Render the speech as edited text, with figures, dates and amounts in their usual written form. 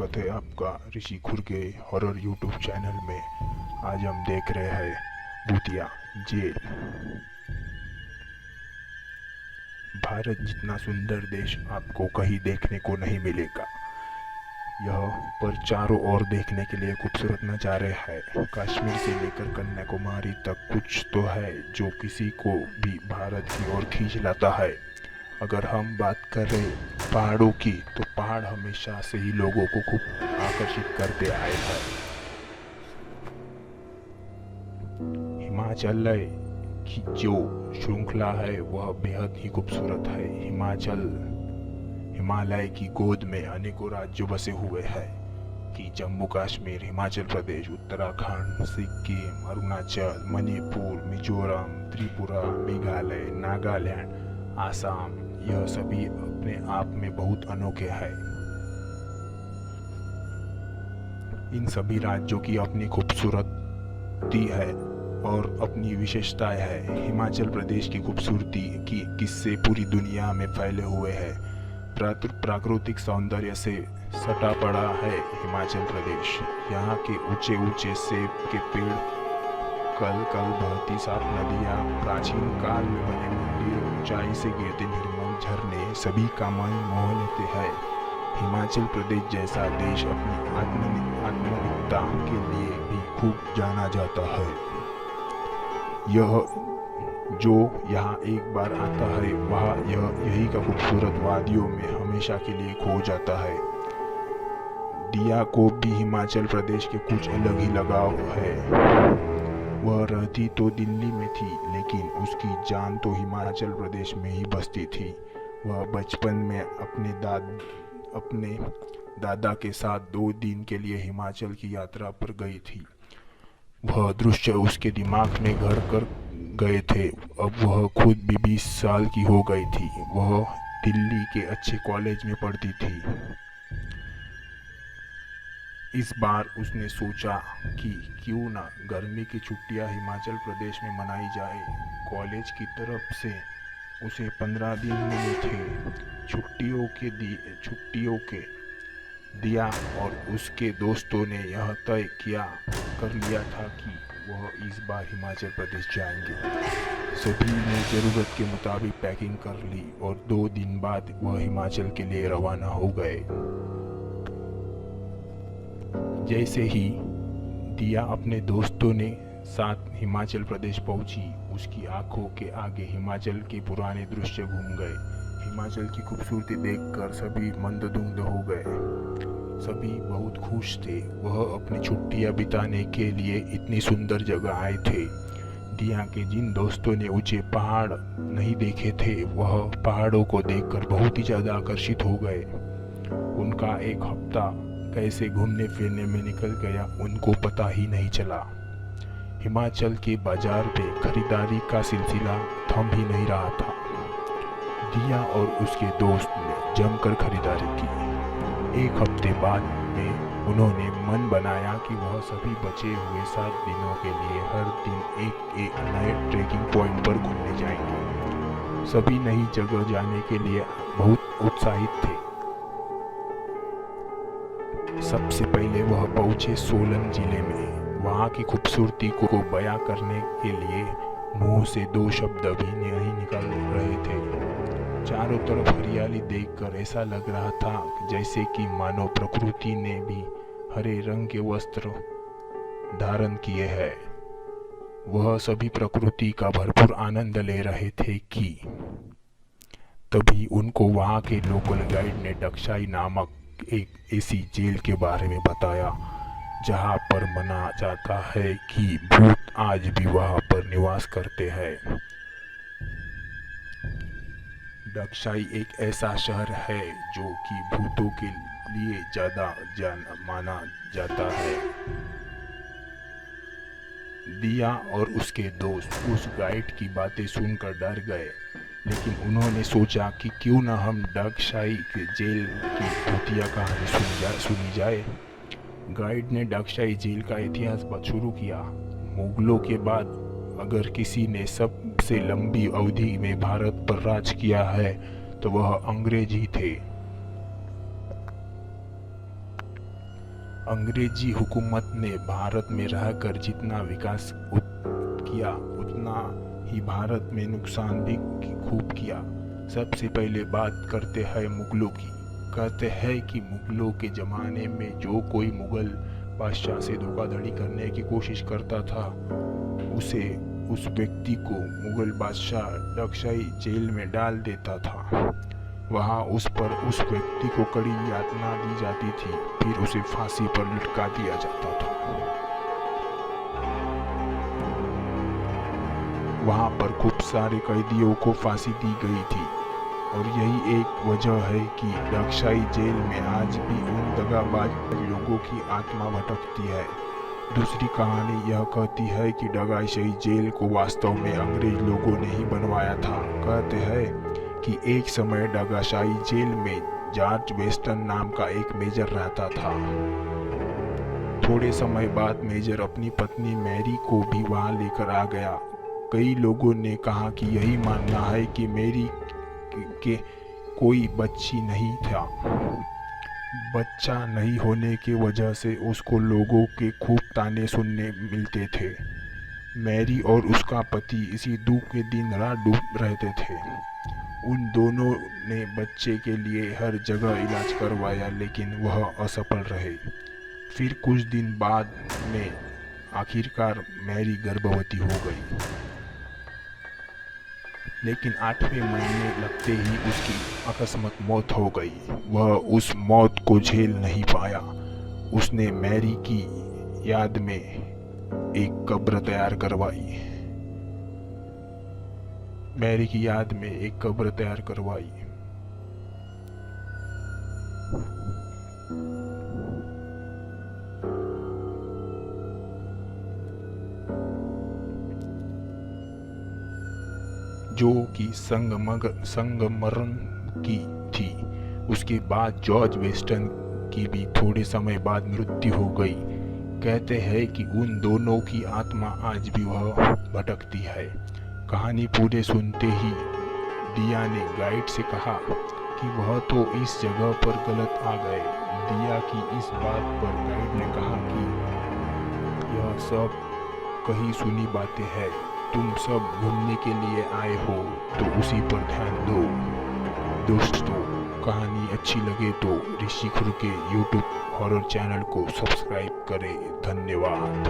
स्वागत है आपका ऋषि खुरगे हॉरर यूट्यूब चैनल में। आज हम देख रहे हैं भूतिया जेल। भारत जितना सुंदर देश आपको कहीं देखने को नहीं मिलेगा। यह पर चारों ओर देखने के लिए खूबसूरत नज़ारे हैं। कश्मीर से लेकर कन्याकुमारी तक कुछ तो है जो किसी को भी भारत की ओर खींच लाता है। अगर हम बात करें पहाड़ों की, तो पहाड़ हमेशा से ही लोगों को खूब आकर्षित करते आए हैं। हिमाचल की जो श्रृंखला है वह बेहद ही खूबसूरत है। हिमालय की गोद में अनेकों राज्य बसे हुए हैं कि जम्मू कश्मीर, हिमाचल प्रदेश, उत्तराखंड, सिक्किम, अरुणाचल, मणिपुर, मिजोरम, त्रिपुरा, मेघालय, नागालैंड, आसाम, यह सभी अपने आप में बहुत अनोखे हैं। इन सभी राज्यों की अपनी खूबसूरती है और अपनी विशेषताएं है। हिमाचल प्रदेश की खूबसूरती की किस्से पूरी दुनिया में फैले हुए हैं। प्राकृतिक सौंदर्य से सटा पड़ा है हिमाचल प्रदेश। यहाँ के ऊंचे ऊंचे सेब के पेड़, कल बहती साफ नदियाँ, प्राचीन काल में बने मंदिर, ऊंचाई से गिरते निर्मल झरने सभी का मन मोह लेते हैं। हिमाचल प्रदेश जैसा देश अपनी आत्मनिकता के लिए भी खूब जाना जाता है। यह जो यहाँ एक बार आता है वह यही का खूबसूरत वादियों में हमेशा के लिए खो जाता है। दिया को भी हिमाचल प्रदेश के कुछ अलग ही लगाव है। वह रहती तो दिल्ली में थी, लेकिन उसकी जान तो हिमाचल प्रदेश में ही बसती थी। वह बचपन में अपने दादा के साथ 2 दिन के लिए हिमाचल की यात्रा पर गई थी। वह दृश्य उसके दिमाग में घर कर गए थे। अब वह खुद भी 20 साल की हो गई थी। वह दिल्ली के अच्छे कॉलेज में पढ़ती थी। इस बार उसने सोचा कि क्यों ना गर्मी की छुट्टियां हिमाचल प्रदेश में मनाई जाए। कॉलेज की तरफ से उसे 15 दिन मिले थे। छुट्टियों के दिया और उसके दोस्तों ने यह तय कर लिया था कि वह इस बार हिमाचल प्रदेश जाएंगे। सभी ने ज़रूरत के मुताबिक पैकिंग कर ली और 2 दिन बाद वह हिमाचल के लिए रवाना हो गए। जैसे ही दिया अपने दोस्तों ने साथ हिमाचल प्रदेश पहुंची, उसकी आंखों के आगे हिमाचल के पुराने दृश्य घूम गए। हिमाचल की खूबसूरती देखकर सभी मंदमुग्ध हो गए। सभी बहुत खुश थे। वह अपनी छुट्टियां बिताने के लिए इतनी सुंदर जगह आए थे। दिया के जिन दोस्तों ने ऊंचे पहाड़ नहीं देखे थे, वह पहाड़ों को देखकर बहुत ही ज़्यादा आकर्षित हो गए। उनका एक हफ्ता कैसे घूमने फिरने में निकल गया उनको पता ही नहीं चला। हिमाचल के बाजार में खरीदारी का सिलसिला थम ही नहीं रहा था। दिया और उसके दोस्त ने जमकर खरीदारी की। 1 हफ्ते बाद में उन्होंने मन बनाया कि वह सभी बचे हुए 7 दिनों के लिए हर दिन एक नए ट्रेकिंग पॉइंट पर घूमने जाएंगे। सभी नई जगह जाने के लिए बहुत उत्साहित थे। सबसे पहले वह पहुंचे सोलन जिले में। वहाँ की खूबसूरती को बयां करने के लिए मुंह से 2 शब्द भी नहीं निकल रहे थे। चारों तरफ हरियाली देखकर ऐसा लग रहा था जैसे कि मानो प्रकृति ने भी हरे रंग के वस्त्र धारण किए हैं। वह सभी प्रकृति का भरपूर आनंद ले रहे थे कि तभी उनको वहाँ के लोकल गाइड ने डक्षाई नामक एक ऐसी जेल के बारे में बताया जहाँ पर माना जाता है कि भूत आज भी वहाँ पर निवास करते हैं। डक्षाई एक ऐसा शहर है जो कि भूतों के लिए ज़्यादा माना जाता है। दिया और उसके दोस्त उस गाइड की बातें सुनकर डर गए, लेकिन उन्होंने सोचा कि क्यों न हम डक्षाई के जेल की भूतिया कहानी सुनी जाए। गाइड ने डक्षाई जेल का इतिहास शुरू किया। मुगलों के बाद अगर किसी ने सबसे लंबी अवधि में भारत पर राज किया है तो वह अंग्रेज ही थे। अंग्रेजी हुकूमत ने भारत में रहकर जितना विकास किया उतना ही भारत में नुकसान भी खूब किया। सबसे पहले बात करते हैं मुगलों की। कहते हैं कि मुगलों के ज़माने में जो कोई मुगल बादशाह से धोखाधड़ी करने की कोशिश करता था उस व्यक्ति को मुगल बादशाह डगशाई जेल में डाल देता था। वहाँ उस व्यक्ति को कड़ी यातना दी जाती थी, फिर उसे फांसी पर लटका दिया जाता था। वहाँ पर खूब सारे कैदियों को फांसी दी गई थी और यही एक वजह है कि डगशाई जेल में आज भी उन दगाबाज लोगों की आत्मा भटकती है। दूसरी कहानी यह कहती है कि डगशाई जेल को वास्तव में अंग्रेज लोगों ने ही बनवाया था। कहते हैं कि एक समय डगशाई जेल में जॉर्ज वेस्टन नाम का एक मेजर रहता था। थोड़े समय बाद मेजर अपनी पत्नी मैरी को भी वहां लेकर आ गया। कई लोगों ने कहा कि यही मानना है कि मैरी के कोई बच्ची नहीं था। बच्चा नहीं होने की वजह से उसको लोगों के खूब ताने सुनने मिलते थे। मैरी और उसका पति इसी दुख के दिन रात डूब रहते थे। उन दोनों ने बच्चे के लिए हर जगह इलाज करवाया, लेकिन वह असफल रहे। फिर कुछ दिन बाद में आखिरकार मैरी गर्भवती हो गई, लेकिन 8वें महीने लगते ही उसकी अकस्मात मौत हो गई। वह उस मौत को झेल नहीं पाया। उसने मैरी की याद में एक कब्र तैयार करवाई। जो कि संगमरन की थी। उसके बाद जॉर्ज वेस्टन की भी थोड़े समय बाद मृत्यु हो गई। कहते हैं कि उन दोनों की आत्मा आज भी वह भटकती है। कहानी पूरे सुनते ही दिया ने गाइड से कहा कि वह तो इस जगह पर गलत आ गए। दिया की इस बात पर गाइड ने कहा कि यह सब कही सुनी बातें हैं। तुम सब घूमने के लिए आए हो तो उसी पर ध्यान दो। दोस्तों, कहानी अच्छी लगे तो ऋषि खुर के YouTube हॉरर चैनल को सब्सक्राइब करें। धन्यवाद।